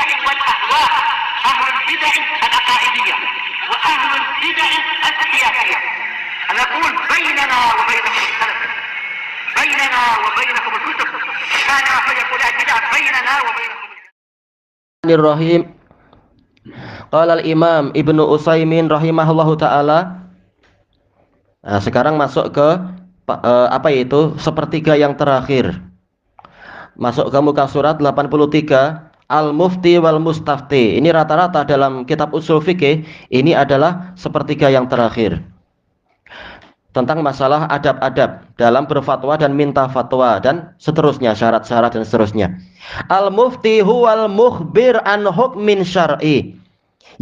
البدع والأهواء، أهل البدع العقائدية وأهل البدع السياسية. نقول بيننا وبينكم السلف، بيننا وبينكم الكتب، كان فيقول البدع بيننا وبينكم. Bismillahirrahmanirrahim. Qala al-Imam Ibnu Utsaimin rahimahullahu taala. Nah, sekarang masuk ke apa itu? Sepertiga yang terakhir. Masuk ke muka surat 83, Al-Mufti wal Mustafti. Ini rata-rata dalam kitab usul fikih, ini adalah sepertiga yang terakhir. Tentang masalah adab-adab dalam berfatwa dan minta fatwa dan seterusnya, syarat-syarat dan seterusnya. Al-mufti huwal mukhbir an hukmin syar'i.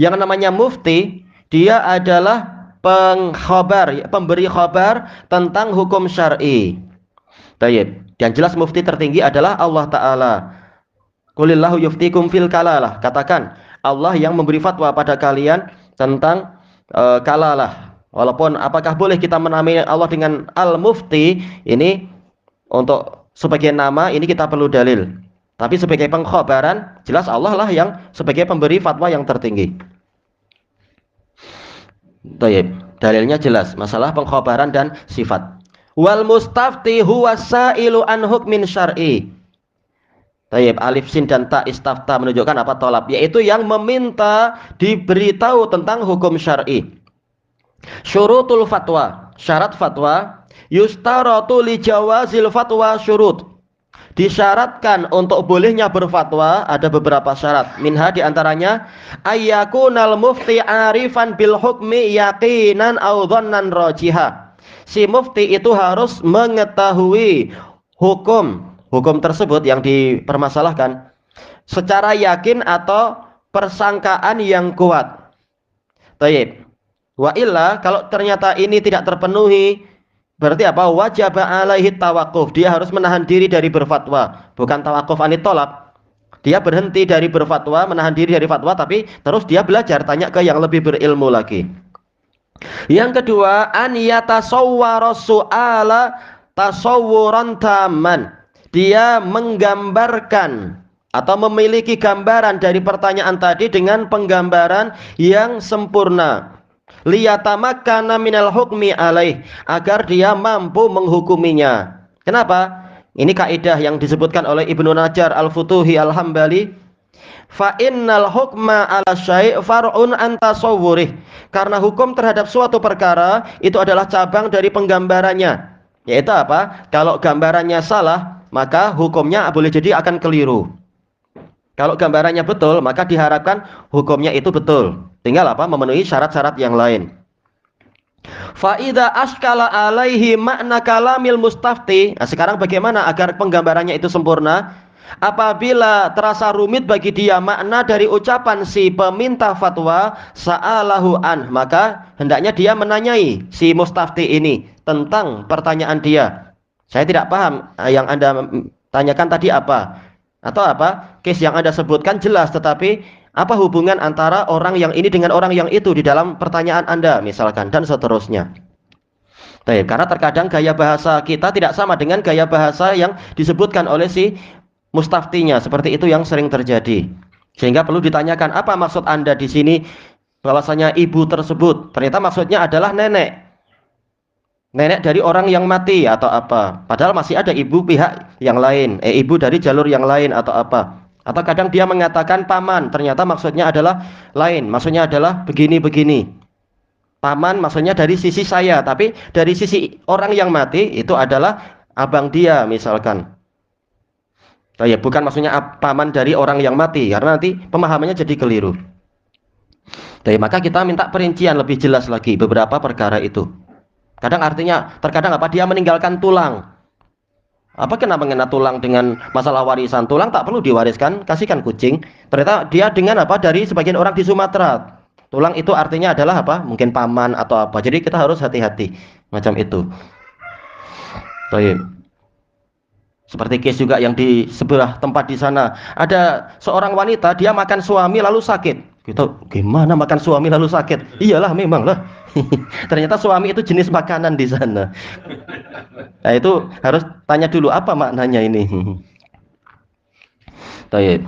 Yang namanya mufti, dia adalah pengkhabar, pemberi khabar tentang hukum syar'i. Baik, yang jelas mufti tertinggi adalah Allah Ta'ala. Qulillahu yuftikum fil kalalah. Katakan, Allah yang memberi fatwa pada kalian tentang kalalah. Walaupun apakah boleh kita menamai Allah dengan Al-Mufti, ini untuk sebagai nama ini kita perlu dalil. Tapi sebagai pengkhabaran, jelas Allah lah yang sebagai pemberi fatwa yang tertinggi. Baik, dalilnya jelas, masalah pengkhabaran dan sifat. Wal mustafti huwa sa'ilu an hukmin syar'i. Baik, alif sin dan ta istafta menunjukkan apa tolab, yaitu yang meminta diberitahu tentang hukum syar'i. Syurutul fatwa, syarat fatwa, yustaratu li jawazil fatwa syurut. Disyaratkan untuk bolehnya berfatwa ada beberapa syarat. Minha diantaranya ayyakunal mufti arifan bil hukmi yaqinan aw dhannan rajiha. Si mufti itu harus mengetahui hukum tersebut yang dipermasalahkan secara yakin atau persangkaan yang kuat. Baik. Wa illa, kalau ternyata ini tidak terpenuhi, berarti apa? Wajib alaihi tawakuf. Dia harus menahan diri dari berfatwa. Bukan tawakuf anit tolab. Dia berhenti dari berfatwa, menahan diri dari fatwa, tapi terus dia belajar, tanya ke yang lebih berilmu lagi. Yang kedua, an yatasawwara su'ala tasawwuran taman. Dia menggambarkan atau memiliki gambaran dari pertanyaan tadi dengan penggambaran yang sempurna. Liyatamakkana minal hukmi alaih, agar dia mampu menghukuminya. Kenapa? Ini kaidah yang disebutkan oleh Ibnu Najjar Al-Futuhi Al-Hambali. Fa innal hukma ala syai' far'un an tasawwurih. Karena hukum terhadap suatu perkara itu adalah cabang dari penggambarannya. Yaitu apa? Kalau gambarannya salah, maka hukumnya boleh jadi akan keliru. Kalau gambarannya betul, maka diharapkan hukumnya itu betul. Tinggal apa? Memenuhi syarat-syarat yang lain. Fa'idha ashkala alaihi makna kalamil mustafti. Nah, sekarang bagaimana agar penggambarannya itu sempurna? Apabila terasa rumit bagi dia makna dari ucapan si peminta fatwa, sa'alahu an, maka hendaknya dia menanyai si mustafti ini tentang pertanyaan dia. Saya tidak paham yang Anda tanyakan tadi apa? Atau apa? Case yang Anda sebutkan jelas, tetapi apa hubungan antara orang yang ini dengan orang yang itu di dalam pertanyaan Anda misalkan, dan seterusnya. Baik, karena terkadang gaya bahasa kita tidak sama dengan gaya bahasa yang disebutkan oleh si mustaftinya. Seperti itu yang sering terjadi. Sehingga perlu ditanyakan, apa maksud Anda di sini bahwasanya ibu tersebut ternyata maksudnya adalah nenek. Nenek dari orang yang mati atau apa? Padahal masih ada ibu pihak yang lain, ibu dari jalur yang lain atau apa? Atau kadang dia mengatakan paman, ternyata maksudnya adalah lain, maksudnya adalah begini-begini. Paman maksudnya dari sisi saya, tapi dari sisi orang yang mati itu adalah abang dia misalkan. Oh ya, bukan maksudnya paman dari orang yang mati, karena nanti pemahamannya jadi keliru. Jadi maka kita minta perincian lebih jelas lagi beberapa perkara itu. Kadang artinya, terkadang apa? Dia meninggalkan tulang. Apa kenapa mengena tulang dengan masalah warisan? Tulang tak perlu diwariskan, kasihkan kucing. Ternyata dia dengan apa? Dari sebagian orang di Sumatera. Tulang itu artinya adalah apa? Mungkin paman atau apa. Jadi kita harus hati-hati macam itu. Baik. Seperti case juga yang di sebelah tempat di sana. Ada seorang wanita, dia makan suami lalu sakit. Gitu, gimana makan suami lalu sakit? Iyalah, memang lah. Ternyata suami itu jenis makanan di sana. Nah, itu harus tanya dulu apa maknanya ini. Baik.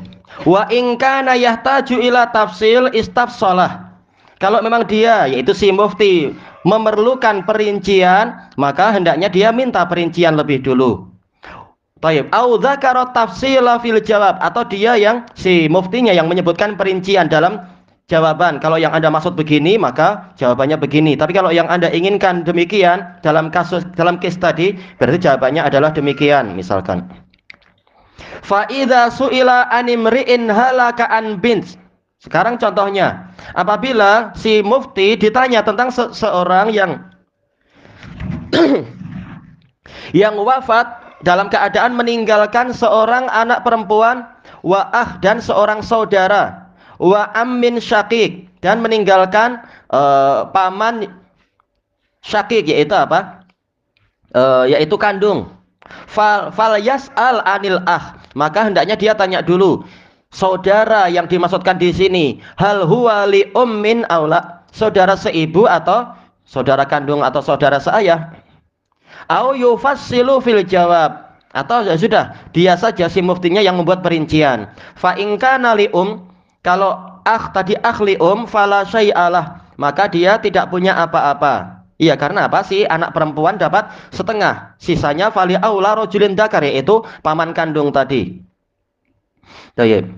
Wa in kana yahtaju ila tafsil istafsalah. Kalau memang dia, yaitu si mufti, memerlukan perincian, maka hendaknya dia minta perincian lebih dulu. Taib. Au dzakara tafsila fil jawab, atau dia yang si muftinya yang menyebutkan perincian dalam jawaban. Kalau yang Anda maksud begini, maka jawabannya begini. Tapi kalau yang Anda inginkan demikian dalam case tadi, berarti jawabannya adalah demikian, misalkan. Fa idza su'ila animri'in halaka an bint. Sekarang contohnya, apabila si mufti ditanya tentang seorang yang yang wafat dalam keadaan meninggalkan seorang anak perempuan dan seorang saudara, wa ammin syakik, dan meninggalkan paman syakik, yaitu apa? Yaitu kandung. Fal yas'al anil maka hendaknya dia tanya dulu saudara yang dimaksudkan di sini, hal huwa li ummin aula, saudara seibu atau saudara kandung atau saudara seayah. Au yufassilu fil jawab, atau ya sudah, dia saja si muftinya yang membuat perincian. Fa in kana li kalau tadi li fala syai'alah, maka dia tidak punya apa-apa. Iya, karena apa? Si anak perempuan dapat setengah, sisanya fali aula rajulin dzakar, yaitu paman kandung tadi. Baik.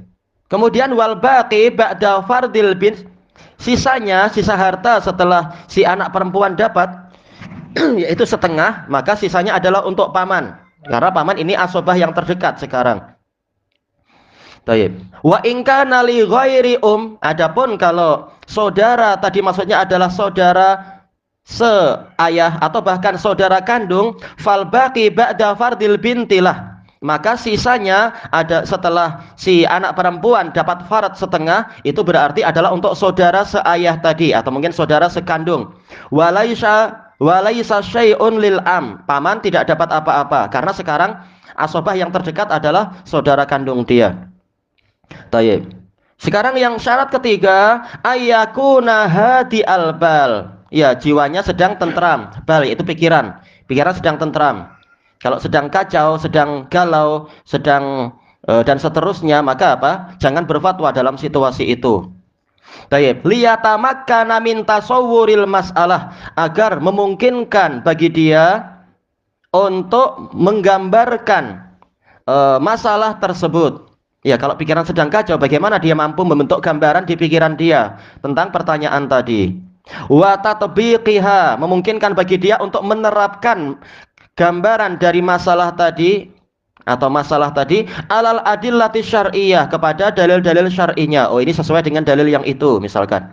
Kemudian wal baqi ba'da fardil bint, sisa harta setelah si anak perempuan dapat yaitu setengah, maka sisanya adalah untuk paman. Karena paman ini asobah yang terdekat sekarang. Baik. Wa in kana li ghairi adapun kalau saudara tadi maksudnya adalah saudara seayah atau bahkan saudara kandung, fal baqi ba'da fardil bintilah, maka sisanya ada setelah si anak perempuan dapat farad setengah, itu berarti adalah untuk saudara seayah tadi atau mungkin saudara sekandung. Walaisa syai'un lil paman tidak dapat apa-apa karena sekarang asobah yang terdekat adalah saudara kandung dia. Tayyib. Sekarang yang syarat ketiga, ayyakuna hadi albal. Ya, jiwanya sedang tentram. Bal itu pikiran sedang tentram. Kalau sedang kacau, sedang galau, sedang dan seterusnya, maka apa? Jangan berfatwa dalam situasi itu. Baik, liyatamakkana min tasawwuril mas'alah, agar memungkinkan bagi dia untuk menggambarkan masalah tersebut. Ya, kalau pikiran sedang kacau, bagaimana dia mampu membentuk gambaran di pikiran dia tentang pertanyaan tadi? Wa tatbiqiha, memungkinkan bagi dia untuk menerapkan gambaran dari masalah tadi alal adillati syar'iyyah, kepada dalil-dalil syar'inya. Oh, ini sesuai dengan dalil yang itu misalkan.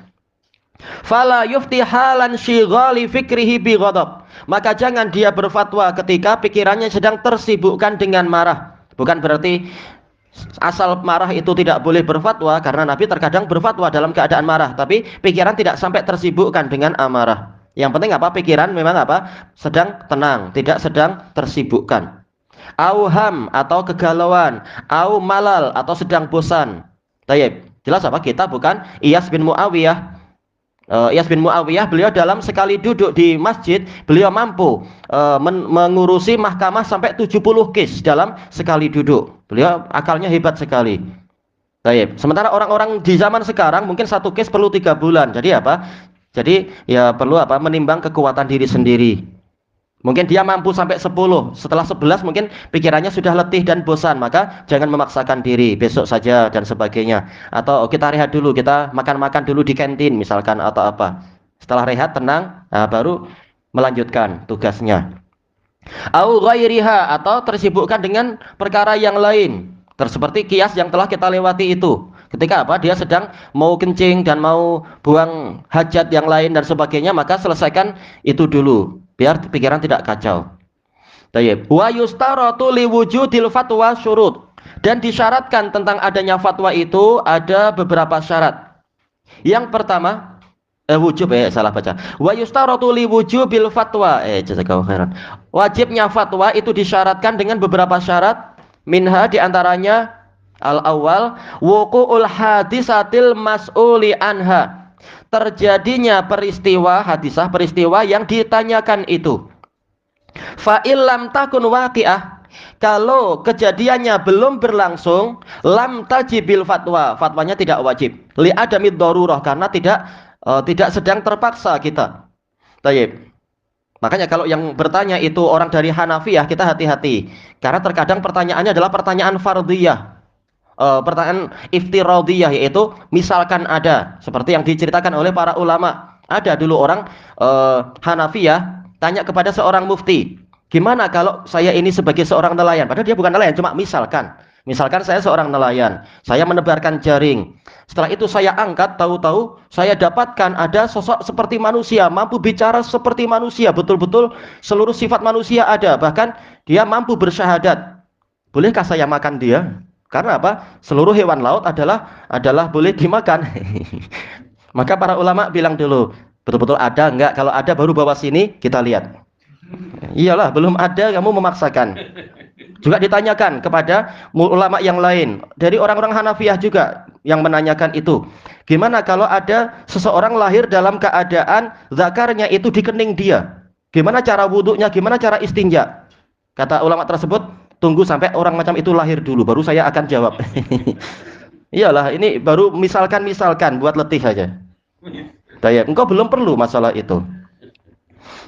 Fala yufti halan syighali fikrihi bi ghadab, maka jangan dia berfatwa ketika pikirannya sedang tersibukkan dengan marah. Bukan berarti asal marah itu tidak boleh berfatwa, karena Nabi terkadang berfatwa dalam keadaan marah, tapi pikiran tidak sampai tersibukkan dengan amarah. Yang penting apa? Pikiran memang apa? Sedang tenang, tidak sedang tersibukkan. Auham atau kegalauan, au malal atau sedang bosan. Tayyib. Jelas apa? Kita bukan Iyas bin Muawiyah. Iyas bin Muawiyah, beliau dalam sekali duduk di masjid, beliau mampu mengurusi mahkamah sampai 70 kes dalam sekali duduk. Beliau akalnya hebat sekali. Baik. Sementara orang-orang di zaman sekarang mungkin satu kes perlu 3 bulan. Jadi apa? Jadi ya perlu apa? Menimbang kekuatan diri sendiri. Mungkin dia mampu sampai 10. Setelah 11 mungkin pikirannya sudah letih dan bosan, maka jangan memaksakan diri, besok saja dan sebagainya. Atau kita rehat dulu, kita makan-makan dulu di kantin misalkan atau apa. Setelah rehat tenang, baru melanjutkan tugasnya. Au ghairiha, atau tersibukkan dengan perkara yang lain. Seperti kias yang telah kita lewati itu. Ketika apa? Dia sedang mau kencing dan mau buang hajat yang lain dan sebagainya, maka selesaikan itu dulu, biar pikiran tidak kacau. Tayyib. Wa yustaratu liwujudil fatwa syurut. Dan disyaratkan tentang adanya fatwa itu ada beberapa syarat. Yang pertama, wujub salah baca. Wa yustaratu liwujubil fatwa. Jazakallahu khairan. Wajibnya fatwa itu disyaratkan dengan beberapa syarat. Minha diantaranya al-awwal wuqu'ul hadisatil mas'uli anha, terjadinya peristiwa hadisah, peristiwa yang ditanyakan itu. Fa illam takun waqi'ah, Kalau kejadiannya belum berlangsung, lam tajibil fatwa, fatwanya tidak wajib. Li adamid darurah, karena tidak sedang terpaksa kita. Tayyib. Makanya kalau yang bertanya itu orang dari Hanafiyah, kita hati-hati. Karena terkadang pertanyaannya adalah pertanyaan fardhiyah. Pertanyaan iftiradiyah, yaitu misalkan ada, seperti yang diceritakan oleh para ulama. Ada dulu orang Hanafiyah tanya kepada seorang mufti, gimana kalau saya ini sebagai seorang nelayan? Padahal dia bukan nelayan, cuma misalkan. Misalkan saya seorang nelayan, saya menebarkan jaring. Setelah itu saya angkat, tahu-tahu saya dapatkan ada sosok seperti manusia, mampu bicara seperti manusia, betul-betul seluruh sifat manusia ada. Bahkan dia mampu bersyahadat. Bolehkah saya makan dia? Karena apa? Seluruh hewan laut adalah boleh dimakan. Maka para ulama bilang dulu, betul-betul ada enggak? Kalau ada baru bawa sini, kita lihat. Iyalah, belum ada kamu memaksakan. Juga ditanyakan kepada ulama yang lain, dari orang-orang Hanafiyah juga yang menanyakan itu. Gimana kalau ada seseorang lahir dalam keadaan zakarnya itu di kening dia? Gimana cara wudhunya? Gimana cara istinja? Kata ulama tersebut, tunggu sampai orang macam itu lahir dulu, baru saya akan jawab. Iyalah, ini baru misalkan buat letih saja. Tayyib, engkau belum perlu masalah itu.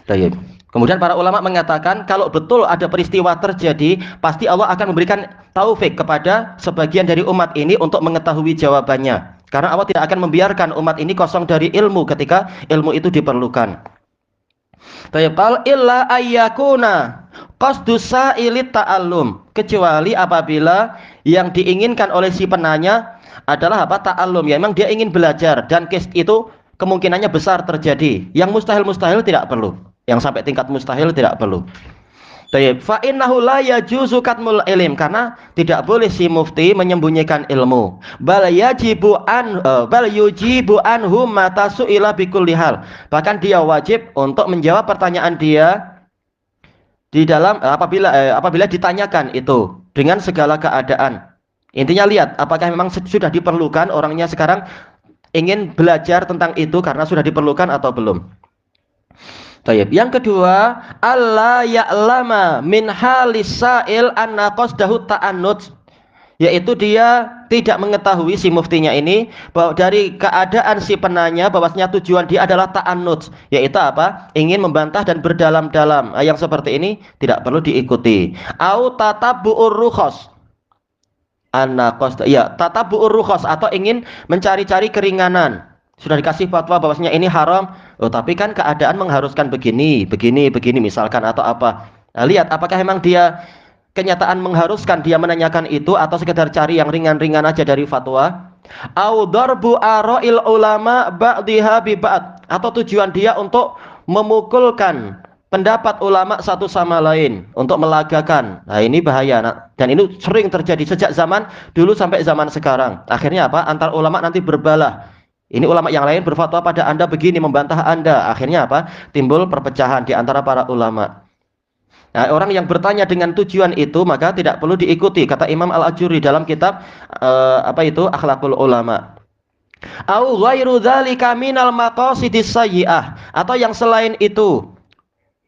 Tayyib. Kemudian para ulama mengatakan kalau betul ada peristiwa terjadi, pasti Allah akan memberikan taufik kepada sebagian dari umat ini untuk mengetahui jawabannya. Karena Allah tidak akan membiarkan umat ini kosong dari ilmu ketika ilmu itu diperlukan. Tayyibal illa ayyakuna qasdus sa'ilit ta'allum, kecuali apabila yang diinginkan oleh si penanya adalah apa? Ta'allum, ya memang dia ingin belajar, dan case itu kemungkinannya besar terjadi. Yang mustahil tidak perlu. Yang sampai tingkat mustahil tidak perlu. Tayyib, fa innahu la yajuzu katmul ilm, karena tidak boleh si mufti menyembunyikan ilmu. Bal yujibu anhu mata su'ila bikulli hal. Bahkan dia wajib untuk menjawab pertanyaan dia di dalam apabila ditanyakan itu dengan segala keadaan. Intinya lihat apakah memang sudah diperlukan, orangnya sekarang ingin belajar tentang itu karena sudah diperlukan atau belum. Tayyib. Yang kedua, alla ya'lama min halis sa'il anna qasdahu ta'annud, yaitu dia tidak mengetahui si muftinya ini bahwa dari keadaan si penanya bahwasanya tujuan dia adalah ta'annud, yaitu apa? Ingin membantah dan berdalam-dalam. Yang seperti ini tidak perlu diikuti. Au tatabbu'ur rukhas, anna qasda, ya, tatabbu'ur rukhas, atau ingin mencari-cari keringanan. Sudah dikasih fatwa bahwasanya ini haram, tapi kan keadaan mengharuskan begini, misalkan, atau apa. Nah, lihat apakah memang dia kenyataan mengharuskan dia menanyakan itu, atau sekedar cari yang ringan-ringan aja dari fatwa. Au darbu ara'il ulama ba'dihha bi ba'd, atau tujuan dia untuk memukulkan pendapat ulama satu sama lain, untuk melagakan. Nah, ini bahaya, dan ini sering terjadi sejak zaman dulu sampai zaman sekarang. Akhirnya apa? Antar ulama nanti berbalah. Ini ulama yang lain berfatwa pada Anda begini, membantah Anda. Akhirnya apa? Timbul perpecahan di antara para ulama. Nah, orang yang bertanya dengan tujuan itu maka tidak perlu diikuti, kata Imam Al-Ajuri dalam kitab Akhlaqul Ulama. Au ghairu dzalika minal maqasidis sayyi'ah, atau yang selain itu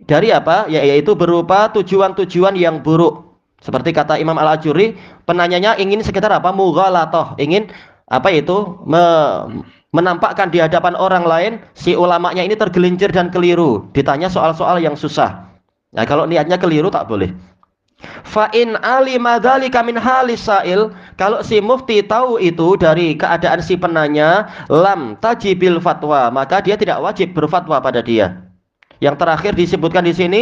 dari apa? Yaitu berupa tujuan-tujuan yang buruk. Seperti kata Imam Al-Ajuri, penanyanya ingin sekitar apa? Mughalatoh, ingin menampakkan di hadapan orang lain si ulamanya ini tergelincir dan keliru, ditanya soal-soal yang susah. Nah, kalau niatnya keliru tak boleh. Fa in alima dzalika min halis sa'il, kalau si mufti tahu itu dari keadaan si penanya, lam tajibil fatwa, maka dia tidak wajib berfatwa pada dia. Yang terakhir disebutkan di sini,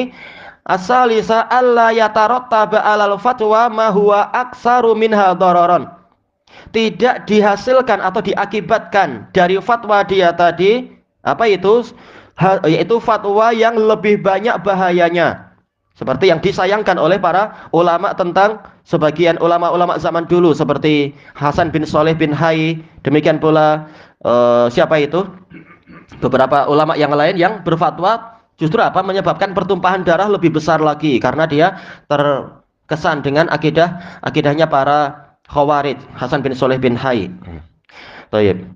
asalisa alla yatarattaba 'alal fatwa ma huwa aktsaru minha dararan. Tidak dihasilkan atau diakibatkan dari fatwa dia tadi yaitu fatwa yang lebih banyak bahayanya, seperti yang disayangkan oleh para ulama tentang sebagian ulama-ulama zaman dulu seperti Hasan bin Shalih bin Hai, demikian pula beberapa ulama yang lain yang berfatwa justru menyebabkan pertumpahan darah lebih besar lagi karena dia terkesan dengan akidahnya para Khawarij, Hasan bin Shalih bin Hai. Baik.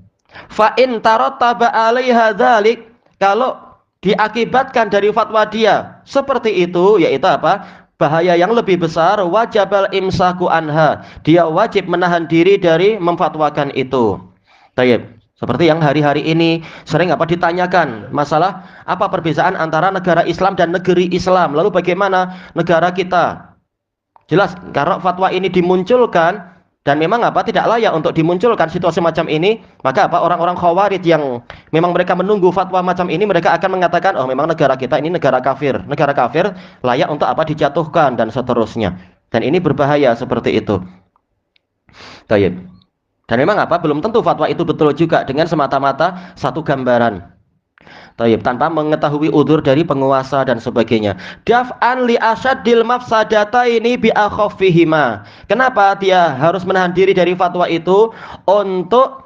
Fa in tarattaba 'alaiha dzalik, kalau diakibatkan dari fatwa dia seperti itu, yaitu apa? bahaya yang lebih besar, wajibal imsaku anha. Dia wajib menahan diri dari memfatwakan itu. Tayyib. Seperti yang hari-hari ini sering ditanyakan masalah apa perbedaan antara negara Islam dan negeri Islam. Lalu bagaimana negara kita? Jelas karena fatwa ini dimunculkan dan memang tidak layak untuk dimunculkan situasi macam ini, maka orang-orang Khawarij yang memang mereka menunggu fatwa macam ini, mereka akan mengatakan, oh memang negara kita ini negara kafir layak untuk dijatuhkan dan seterusnya. Dan ini berbahaya seperti itu. Tayyib. Dan memang belum tentu fatwa itu betul juga dengan semata-mata satu gambaran. Tayyib, tanpa mengetahui udzur dari penguasa dan sebagainya. Daf'an li asyaddil mafsadataini bi akhaffihima. Kenapa dia harus menahan diri dari fatwa itu? Untuk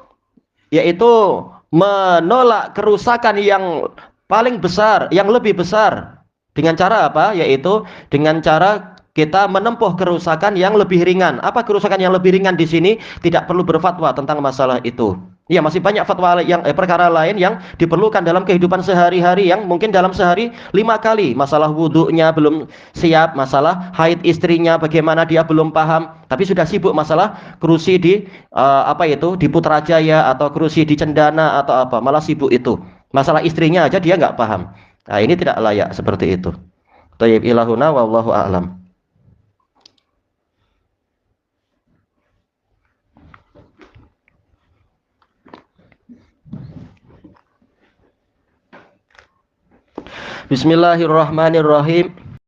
yaitu menolak kerusakan yang paling besar, yang lebih besar. Dengan cara apa? Yaitu dengan cara kita menempuh kerusakan yang lebih ringan. Apa kerusakan yang lebih ringan di sini? Tidak perlu berfatwa tentang masalah itu. Ya, masih banyak fatwa yang perkara lain yang diperlukan dalam kehidupan sehari-hari, yang mungkin dalam sehari 5 kali. Masalah wudhunya belum siap, masalah haid istrinya bagaimana dia belum paham, tapi sudah sibuk masalah kerusi di di Putrajaya atau kerusi di Cendana atau malah sibuk itu. Masalah istrinya aja dia nggak paham. Nah, ini tidak layak seperti itu. Thayyib, ilahuna wallahu a'lam. Bismillahirrahmanirrahim.